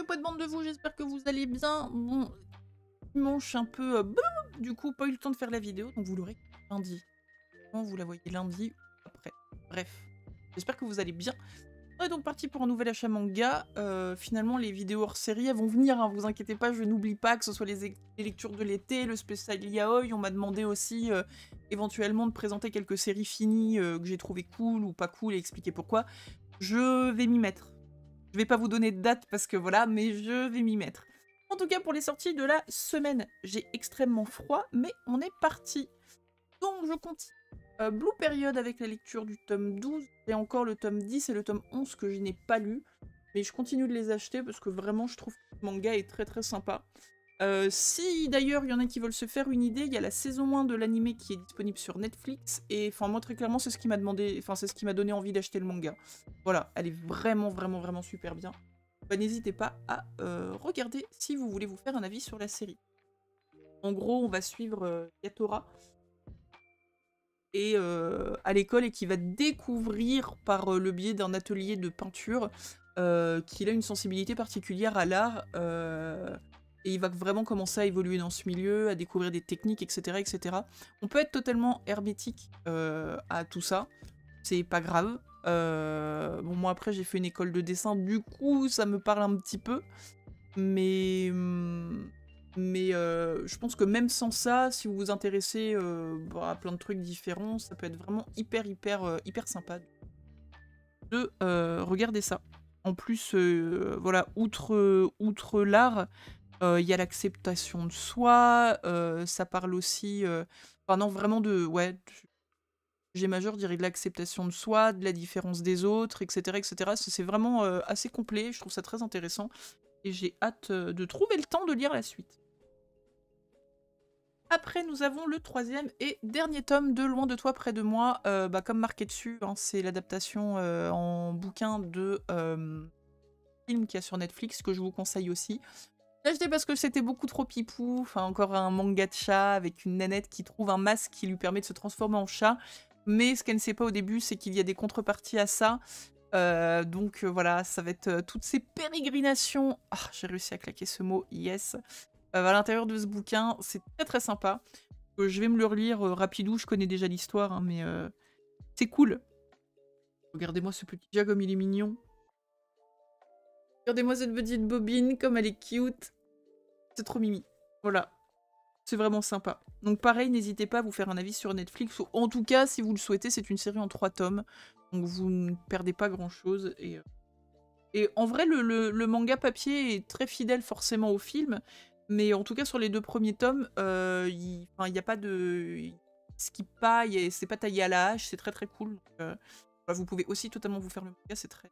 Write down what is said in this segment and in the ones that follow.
que pas de bande de vous, j'espère que vous allez bien. Bon, dimanche un peu... du coup, pas eu le temps de faire la vidéo, donc vous l'aurez lundi. Vous la voyez lundi ou après. Bref, j'espère que vous allez bien. On est donc parti pour un nouvel achat manga. Finalement, les vidéos hors série, elles vont venir, hein, vous inquiétez pas, je n'oublie pas que ce soit les lectures de l'été, le spécial yaoi. On m'a demandé aussi éventuellement de présenter quelques séries finies que j'ai trouvées cool ou pas cool et expliquer pourquoi. Je vais m'y mettre. Je vais pas vous donner de date parce que voilà, mais je vais m'y mettre. En tout cas, pour les sorties de la semaine, j'ai extrêmement froid, mais on est parti. Donc, je continue. Blue Period avec la lecture du tome 12, et encore le tome 10 et le tome 11 que je n'ai pas lu. Mais je continue de les acheter parce que vraiment, je trouve que le manga est très très sympa. Si d'ailleurs il y en a qui veulent se faire une idée, il y a la saison 1 de l'anime qui est disponible sur Netflix, et enfin moi très clairement c'est ce qui m'a demandé, enfin c'est ce qui m'a donné envie d'acheter le manga. Voilà, elle est vraiment vraiment vraiment super bien. Bah, n'hésitez pas à regarder si vous voulez vous faire un avis sur la série. En gros, on va suivre Yatora et à l'école et qui va découvrir par le biais d'un atelier de peinture qu'il a une sensibilité particulière à l'art. Et il va vraiment commencer à évoluer dans ce milieu, à découvrir des techniques, etc. etc. On peut être totalement hermétique à tout ça, c'est pas grave. Bon, moi après j'ai fait une école de dessin, du coup ça me parle un petit peu. Mais je pense que même sans ça, si vous vous intéressez à plein de trucs différents, ça peut être vraiment hyper sympa de regarder ça. En plus, voilà, outre l'art, il y a l'acceptation de soi, ça parle aussi, enfin non, vraiment de, ouais, G majeur, je dirais de l'acceptation de soi, de la différence des autres, etc. etc. C'est vraiment assez complet, je trouve ça très intéressant, et j'ai hâte de trouver le temps de lire la suite. Après, nous avons le troisième et dernier tome de Loin de toi, près de moi. Comme marqué dessus, hein, c'est l'adaptation en bouquin de film qu'il y a sur Netflix, que je vous conseille aussi. J'ai acheté parce que c'était beaucoup trop pipou. Enfin, encore un manga de chat avec une nanette qui trouve un masque qui lui permet de se transformer en chat. Mais ce qu'elle ne sait pas au début, c'est qu'il y a des contreparties à ça. Donc voilà, ça va être toutes ces pérégrinations. Ah, j'ai réussi à claquer ce mot, yes. À l'intérieur de ce bouquin, c'est très très sympa. Je vais me le relire rapidou, je connais déjà l'histoire, hein, mais c'est cool. Regardez-moi ce petit chat comme il est mignon. Regardez-moi cette petite bobine comme elle est cute. C'est trop mimi. Voilà. C'est vraiment sympa. Donc pareil, n'hésitez pas à vous faire un avis sur Netflix. Ou en tout cas, si vous le souhaitez, c'est une série en 3 tomes. Donc vous ne perdez pas grand-chose. Et en vrai, le manga papier est très fidèle forcément au film. Mais en tout cas, sur les 2 premiers tomes, il n'y a pas de... Il skip pas, c'est pas taillé à la hache, c'est très très cool. Donc, vous pouvez aussi totalement vous faire le manga, c'est très...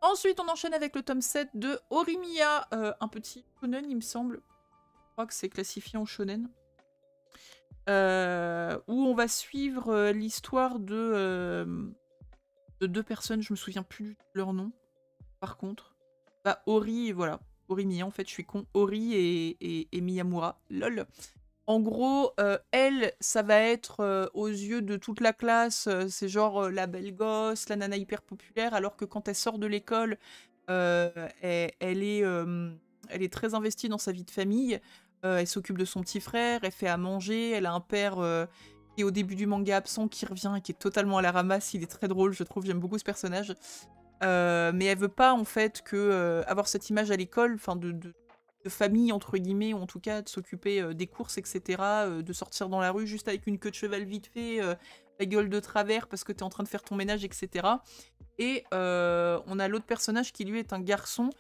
Ensuite, on enchaîne avec le tome 7 de Horimiya, un petit shonen, il me semble. Je crois que c'est classifié en shonen. Où on va suivre l'histoire de 2 personnes, je me souviens plus de leur nom, par contre. Bah, Ori, voilà. Horimiya, en fait, je suis con. Ori et Miyamura. Lol. En gros, elle, ça va être, aux yeux de toute la classe, c'est genre la belle gosse, la nana hyper populaire, alors que quand elle sort de l'école, elle est très investie dans sa vie de famille. Elle s'occupe de son petit frère, elle fait à manger, elle a un père qui est au début du manga absent, qui revient et qui est totalement à la ramasse. Il est très drôle, je trouve, j'aime beaucoup ce personnage. Mais elle veut pas, en fait, avoir cette image à l'école, enfin de famille, entre guillemets, ou en tout cas de s'occuper des courses, etc., de sortir dans la rue juste avec une queue de cheval vite fait, la gueule de travers parce que t'es en train de faire ton ménage, etc. Et on a l'autre personnage qui, lui, est un garçon,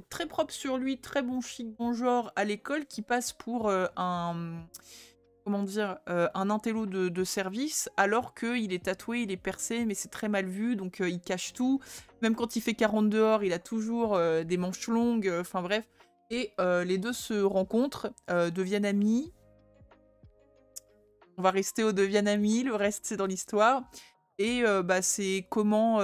très propre sur lui, très bon chic, bon genre à l'école, qui passe pour comment dire, un intello de service, alors qu'il est tatoué, il est percé, mais c'est très mal vu, donc il cache tout. Même quand il fait 40 dehors, il a toujours des manches longues, enfin bref. Et les deux se rencontrent, deviennent amis. On va rester au deviennent amis, le reste c'est dans l'histoire. Et c'est comment,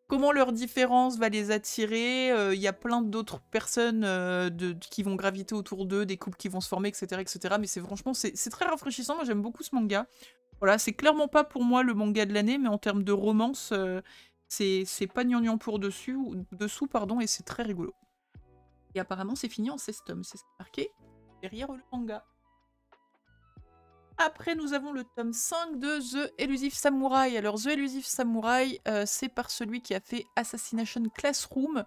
comment leur différence va les attirer. Il y a plein d'autres personnes qui vont graviter autour d'eux, des couples qui vont se former, etc. etc. Mais franchement, c'est très rafraîchissant. Moi, j'aime beaucoup ce manga. Voilà, c'est clairement pas pour moi le manga de l'année, mais en termes de romance, C'est pas gnangnan pour dessous, pardon, et c'est très rigolo. Et apparemment, c'est fini en 16 tomes, c'est ce qui est marqué derrière le manga. Après, nous avons le tome 5 de The Elusive Samurai. Alors, The Elusive Samurai, c'est par celui qui a fait Assassination Classroom.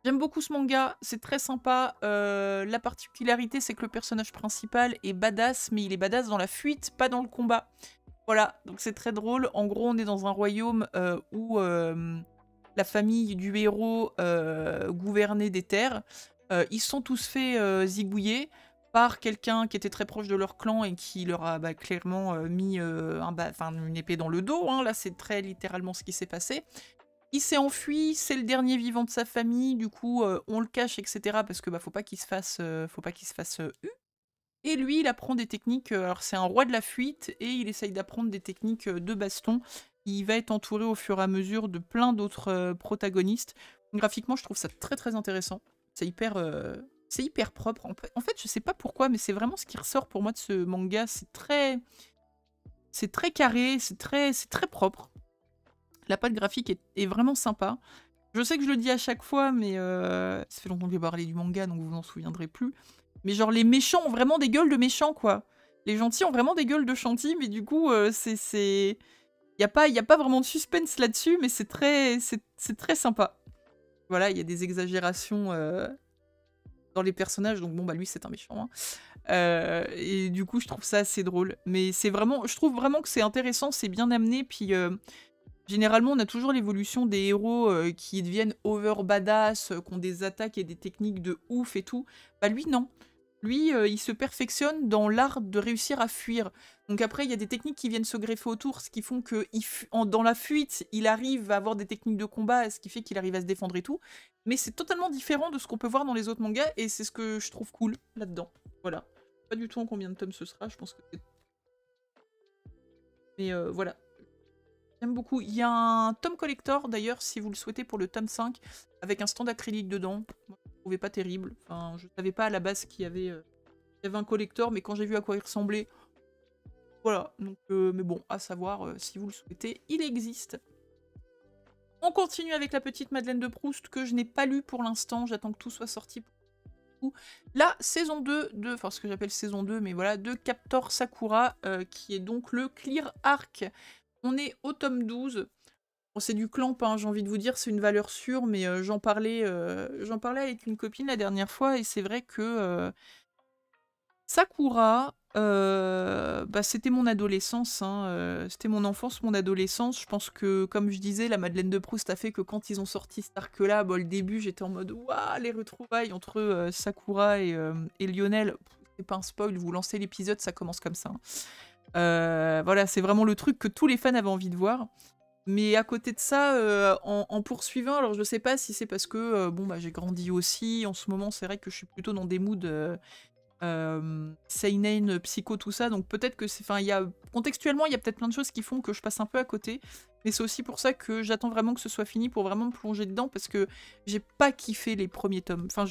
J'aime beaucoup ce manga, c'est très sympa. La particularité, c'est que le personnage principal est badass, mais il est badass dans la fuite, pas dans le combat. Voilà, donc c'est très drôle. En gros, on est dans un royaume où la famille du héros gouvernait des terres. Ils se sont tous fait zigouiller par quelqu'un qui était très proche de leur clan et qui leur a clairement mis une épée dans le dos. Hein. Là, c'est très littéralement ce qui s'est passé. Il s'est enfui, c'est le dernier vivant de sa famille, du coup, on le cache, etc. Parce que faut pas qu'il se fasse, eu. Et lui, il apprend des techniques, alors c'est un roi de la fuite, et il essaye d'apprendre des techniques de baston. Il va être entouré au fur et à mesure de plein d'autres protagonistes. Graphiquement, je trouve ça très très intéressant. C'est hyper propre. En fait, je sais pas pourquoi, mais c'est vraiment ce qui ressort pour moi de ce manga. C'est très carré, c'est très propre. La patte graphique est vraiment sympa. Je sais que je le dis à chaque fois, mais ça fait longtemps que j'ai parlé du manga, donc vous vous en souviendrez plus. Mais genre, les méchants ont vraiment des gueules de méchants, quoi. Les gentils ont vraiment des gueules de gentils, mais du coup, c'est... Y a pas vraiment de suspense là-dessus, mais c'est très sympa. Voilà, il y a des exagérations dans les personnages, donc bon, lui, c'est un méchant. Hein. Et du coup, je trouve ça assez drôle. Mais c'est vraiment... Je trouve vraiment que c'est intéressant, c'est bien amené, puis... Généralement, on a toujours l'évolution des héros qui deviennent over badass, qui ont des attaques et des techniques de ouf et tout. Lui, non. Lui, il se perfectionne dans l'art de réussir à fuir. Donc après, il y a des techniques qui viennent se greffer autour, ce qui font que dans la fuite, il arrive à avoir des techniques de combat, ce qui fait qu'il arrive à se défendre et tout. Mais c'est totalement différent de ce qu'on peut voir dans les autres mangas, et c'est ce que je trouve cool là-dedans. Voilà. Pas du tout en combien de tomes ce sera, je pense que c'est... Mais voilà. J'aime beaucoup. Il y a un tome collector, d'ailleurs, si vous le souhaitez, pour le tome 5, avec un stand acrylique dedans. Moi, je ne trouvais pas terrible. Enfin, je savais pas à la base qu'il y avait un collector, mais quand j'ai vu à quoi il ressemblait, voilà. Donc, mais bon, à savoir, si vous le souhaitez, il existe. On continue avec la petite Madeleine de Proust, que je n'ai pas lue pour l'instant. J'attends que tout soit sorti. La saison 2 de, enfin ce que j'appelle saison 2, mais voilà, de Captor Sakura, qui est donc le Clear Arc. On est au tome 12. Bon, c'est du clamp, hein, j'ai envie de vous dire, c'est une valeur sûre, mais j'en parlais avec une copine la dernière fois, et c'est vrai que Sakura, c'était mon adolescence, hein, c'était mon enfance, mon adolescence. Je pense que, comme je disais, la Madeleine de Proust a fait que quand ils ont sorti cet arc-là, le début, j'étais en mode « Waouh, les retrouvailles entre Sakura et Lionel ». C'est pas un spoil, vous lancez l'épisode, ça commence comme ça. Hein. Voilà, c'est vraiment le truc que tous les fans avaient envie de voir. Mais à côté de ça, en poursuivant, alors je sais pas si c'est parce que j'ai grandi aussi. En ce moment, c'est vrai que je suis plutôt dans des moods seinen, psycho, tout ça. Donc peut-être que c'est... Enfin, contextuellement, il y a peut-être plein de choses qui font que je passe un peu à côté. Mais c'est aussi pour ça que j'attends vraiment que ce soit fini pour vraiment me plonger dedans, parce que j'ai pas kiffé les premiers tomes. Enfin,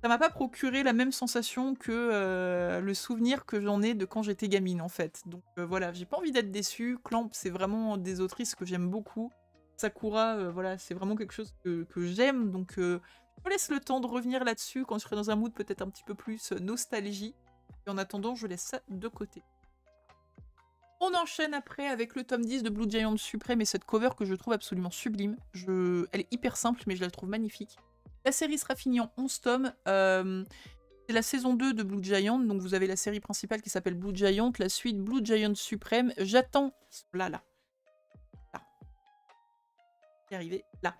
ça m'a pas procuré la même sensation que le souvenir que j'en ai de quand j'étais gamine, en fait. Donc voilà, j'ai pas envie d'être déçue. Clamp, c'est vraiment des autrices que j'aime beaucoup. Sakura, voilà, c'est vraiment quelque chose que j'aime. Donc je me laisse le temps de revenir là-dessus quand je serai dans un mood peut-être un petit peu plus nostalgie. Et en attendant, je laisse ça de côté. On enchaîne après avec le tome 10 de Blue Giant Supreme et cette cover que je trouve absolument sublime. Elle est hyper simple, mais je la trouve magnifique. La série sera finie en 11 tomes. C'est la saison 2 de Blue Giant. Donc vous avez la série principale qui s'appelle Blue Giant, la suite Blue Giant Supreme. J'attends... Là. Y arriver. Là.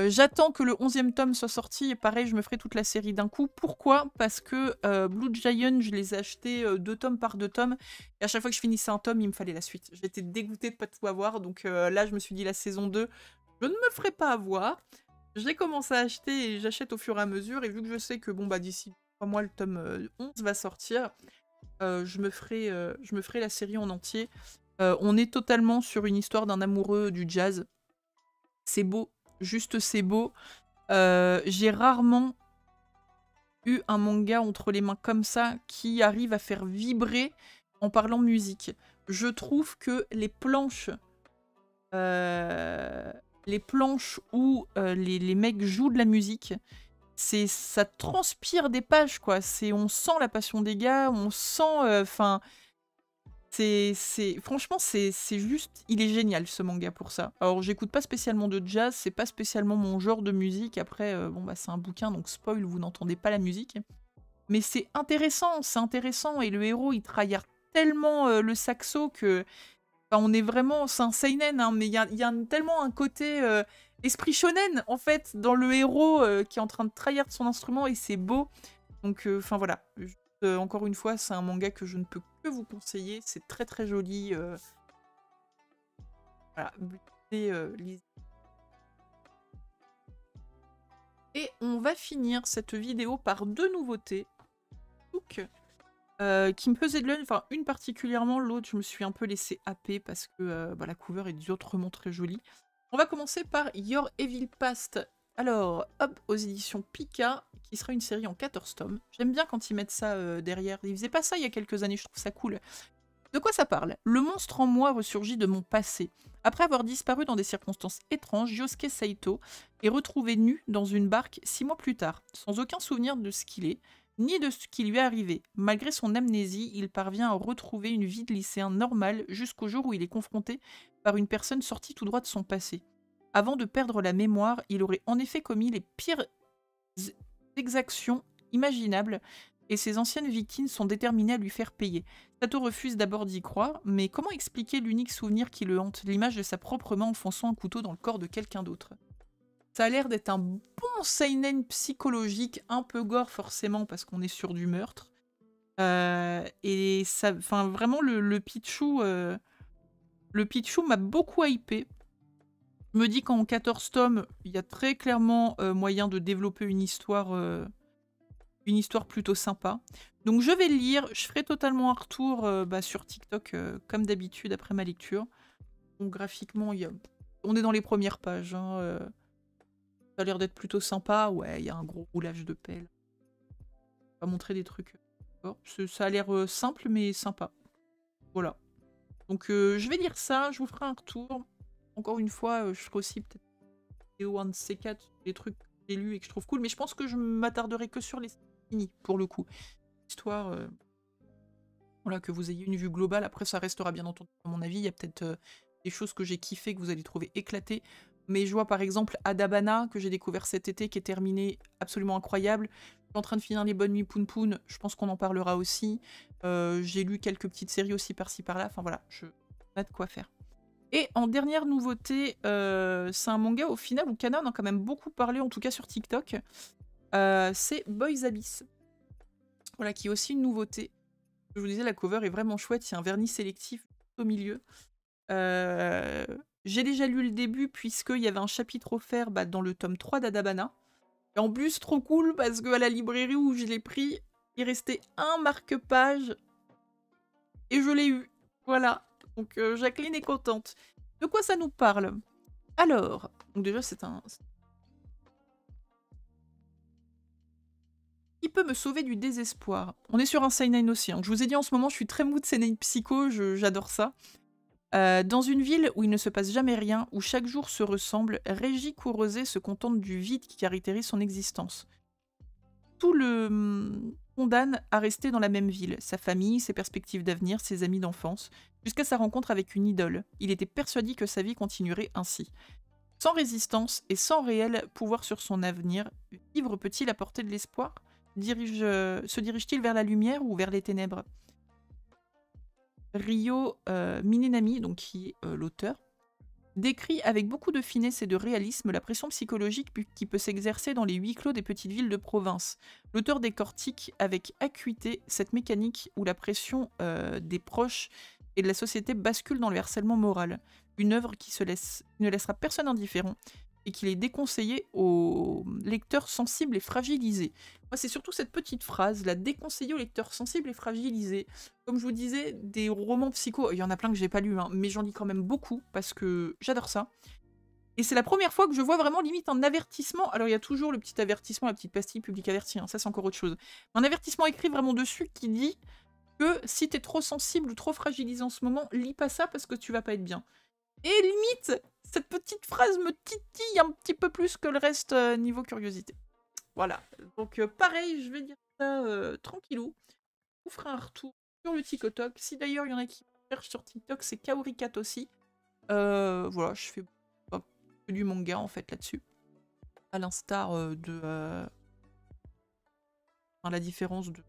J'attends que le 11e tome soit sorti. Et pareil, je me ferai toute la série d'un coup. Pourquoi? Parce que Blue Giant, je les ai achetés 2 tomes par 2 tomes. Et à chaque fois que je finissais un tome, il me fallait la suite. J'étais dégoûtée de pas tout avoir. Donc là, je me suis dit la saison 2, je ne me ferai pas avoir. J'ai commencé à acheter et j'achète au fur et à mesure. Et vu que je sais que d'ici 3 mois, le tome 11 va sortir, je me ferai la série en entier. On est totalement sur une histoire d'un amoureux du jazz. C'est beau, juste c'est beau. J'ai rarement eu un manga entre les mains comme ça qui arrive à faire vibrer en parlant musique. Je trouve que les planches les planches où les mecs jouent de la musique, ça transpire des pages, quoi. On sent la passion des gars, on sent... Enfin, franchement, c'est juste... Il est génial, ce manga, pour ça. Alors, j'écoute pas spécialement de jazz, c'est pas spécialement mon genre de musique. Après, bon, bah, c'est un bouquin, donc spoil, vous n'entendez pas la musique. Mais c'est intéressant. Et le héros, il tryhard tellement le saxo que... Enfin, on est vraiment... C'est un seinen, hein, mais il y a tellement un côté esprit shonen, en fait, dans le héros qui est en train de trahir son instrument, et c'est beau. Donc, enfin, voilà. Encore une fois, c'est un manga que je ne peux que vous conseiller. C'est très, très joli. Voilà. Lisez. Et on va finir cette vidéo par deux nouveautés. Qui me faisaient de l'œil, enfin une particulièrement, l'autre je me suis un peu laissée happer parce que bah, la cover est autrement très jolie. On va commencer par Your Evil Past. Alors, hop, aux éditions Pika, qui sera une série en 14 tomes. J'aime bien quand ils mettent ça derrière. Ils faisaient pas ça il y a quelques années, je trouve ça cool. De quoi ça parle? Le monstre en moi ressurgit de mon passé. Après avoir disparu dans des circonstances étranges, Yosuke Saito est retrouvé nu dans une barque 6 mois plus tard, sans aucun souvenir de ce qu'il est, ni de ce qui lui est arrivé. Malgré son amnésie, il parvient à retrouver une vie de lycéen normale jusqu'au jour où il est confronté par une personne sortie tout droit de son passé. Avant de perdre la mémoire, il aurait en effet commis les pires exactions imaginables et ses anciennes victimes sont déterminées à lui faire payer. Sato refuse d'abord d'y croire, mais comment expliquer l'unique souvenir qui le hante, l'image de sa propre main enfonçant un couteau dans le corps de quelqu'un d'autre? Ça a l'air d'être un bon seinen psychologique, un peu gore forcément parce qu'on est sur du meurtre. Et ça, enfin vraiment le Pichou m'a beaucoup hypé. Je me dis qu'en 14 tomes, il y a très clairement moyen de développer une histoire plutôt sympa. Donc je vais le lire, je ferai totalement un retour sur TikTok comme d'habitude après ma lecture. Donc graphiquement, on est dans les premières pages. Hein, ça a l'air d'être plutôt sympa. Ouais, il y a un gros roulage de pelle. On va montrer des trucs. Ça a l'air simple mais sympa. Voilà. Donc je vais lire ça, je vous ferai un retour. Encore une fois, je ferai aussi peut-être un de ces quatre, des trucs que j'ai lus et que je trouve cool. Mais je pense que je m'attarderai que sur les finis pour le coup. Histoire voilà, que vous ayez une vue globale. Après, ça restera bien entendu à mon avis. Il y a peut-être des choses que j'ai kiffé, que vous allez trouver éclatées. Mais je vois par exemple Adabana, que j'ai découvert cet été, qui est terminé, absolument incroyable. Je suis en train de finir Les Bonnes Nuits Poun Poun, je pense qu'on en parlera aussi. J'ai lu quelques petites séries aussi par-ci par-là. Enfin voilà, je pas de quoi faire. Et en dernière nouveauté, c'est un manga au final où Kana en a quand même beaucoup parlé, en tout cas sur TikTok. C'est Boys Abyss. Voilà, qui est aussi une nouveauté. Je vous disais, la cover est vraiment chouette. Il y a un vernis sélectif au milieu. J'ai déjà lu le début puisqu'il y avait un chapitre offert dans le tome 3 d'Adabana. Et en plus, trop cool parce qu'à la librairie où je l'ai pris, il restait un marque-page et je l'ai eu. Voilà. Donc Jacqueline est contente. De quoi ça nous parle? Alors, donc déjà c'est un... Qui peut me sauver du désespoir? On est sur un seinen aussi. Hein. Je vous ai dit en ce moment, je suis très mood seinen psycho, j'adore ça. Dans une ville où il ne se passe jamais rien, où chaque jour se ressemble, Régie Courosé se contente du vide qui caractérise son existence. Tout le condamne à rester dans la même ville, sa famille, ses perspectives d'avenir, ses amis d'enfance, jusqu'à sa rencontre avec une idole. Il était persuadé que sa vie continuerait ainsi. Sans résistance et sans réel pouvoir sur son avenir, vivre peut-il apporter de l'espoir? Se dirige-t-il vers la lumière ou vers les ténèbres? Ryo Minenami, donc qui est l'auteur, décrit avec beaucoup de finesse et de réalisme la pression psychologique qui peut s'exercer dans les huis clos des petites villes de province. L'auteur décortique avec acuité cette mécanique où la pression des proches et de la société bascule dans le harcèlement moral. Une œuvre qui ne laissera personne indifférent et qu'il est déconseillé aux lecteurs sensibles et fragilisés. Moi, c'est surtout cette petite phrase, la déconseillée aux lecteurs sensibles et fragilisés. Comme je vous disais, des romans psycho, il y en a plein que j'ai pas lu, hein, mais j'en lis quand même beaucoup parce que j'adore ça. Et c'est la première fois que je vois vraiment limite un avertissement. Alors il y a toujours le petit avertissement, la petite pastille public averti, hein, ça c'est encore autre chose. Un avertissement écrit vraiment dessus qui dit que si t'es trop sensible ou trop fragilisé en ce moment, lis pas ça parce que tu vas pas être bien. Et limite, cette petite phrase me titille un petit peu plus que le reste niveau curiosité. Voilà. Donc pareil, je vais dire ça tranquillou. Je vous ferai un retour sur le TikTok. Si d'ailleurs il y en a qui cherchent sur TikTok, c'est Kaorikat aussi. Voilà, je fais pas que du manga en fait là-dessus. À l'instar de... Enfin, la différence de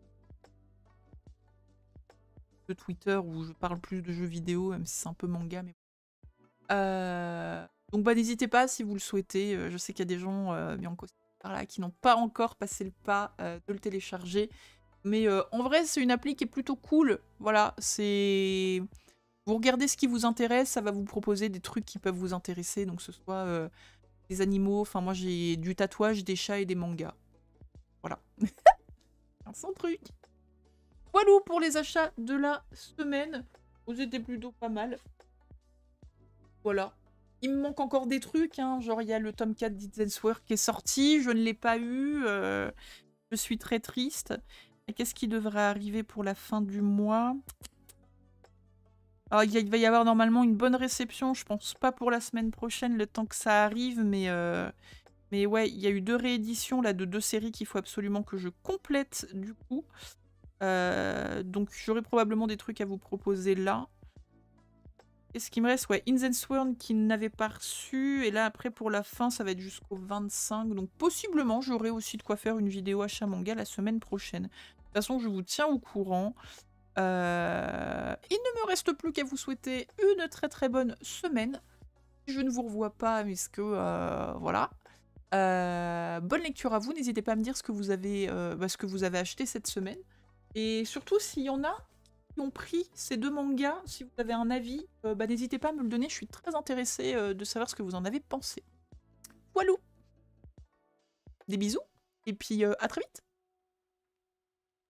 Twitter où je parle plus de jeux vidéo, même si c'est un peu manga. Mais... Donc bah n'hésitez pas si vous le souhaitez. Je sais qu'il y a des gens par là qui n'ont pas encore passé le pas de le télécharger. Mais en vrai, c'est une appli qui est plutôt cool. Voilà, c'est... Vous regardez ce qui vous intéresse, ça va vous proposer des trucs qui peuvent vous intéresser. Donc que ce soit des animaux, enfin moi j'ai du tatouage, des chats et des mangas. Voilà. Son truc. Voilà pour les achats de la semaine. Vous étiez plutôt pas mal. Voilà. Il me manque encore des trucs, hein. Genre il y a le tome 4 d'Itzenswer qui est sorti, je ne l'ai pas eu. Je suis très triste. Et qu'est-ce qui devrait arriver pour la fin du mois? Alors il va y avoir normalement une bonne réception, je pense pas pour la semaine prochaine, le temps que ça arrive, mais ouais, il y a eu 2 rééditions là, de 2 séries qu'il faut absolument que je complète du coup. Donc j'aurai probablement des trucs à vous proposer là. Qu'est-ce qui me reste? Ouais, Inzensworn qui n'avait pas reçu. Et là, après, pour la fin, ça va être jusqu'au 25. Donc, possiblement, j'aurai aussi de quoi faire une vidéo achat manga la semaine prochaine. De toute façon, je vous tiens au courant. Il ne me reste plus qu'à vous souhaiter une très très bonne semaine. Je ne vous revois pas, puisque voilà. Bonne lecture à vous. N'hésitez pas à me dire ce que vous avez acheté cette semaine. Et surtout, s'il y en a qui ont pris ces 2 mangas, si vous avez un avis, n'hésitez pas à me le donner. Je suis très intéressée de savoir ce que vous en avez pensé. Voilà. Des bisous. Et puis à très vite.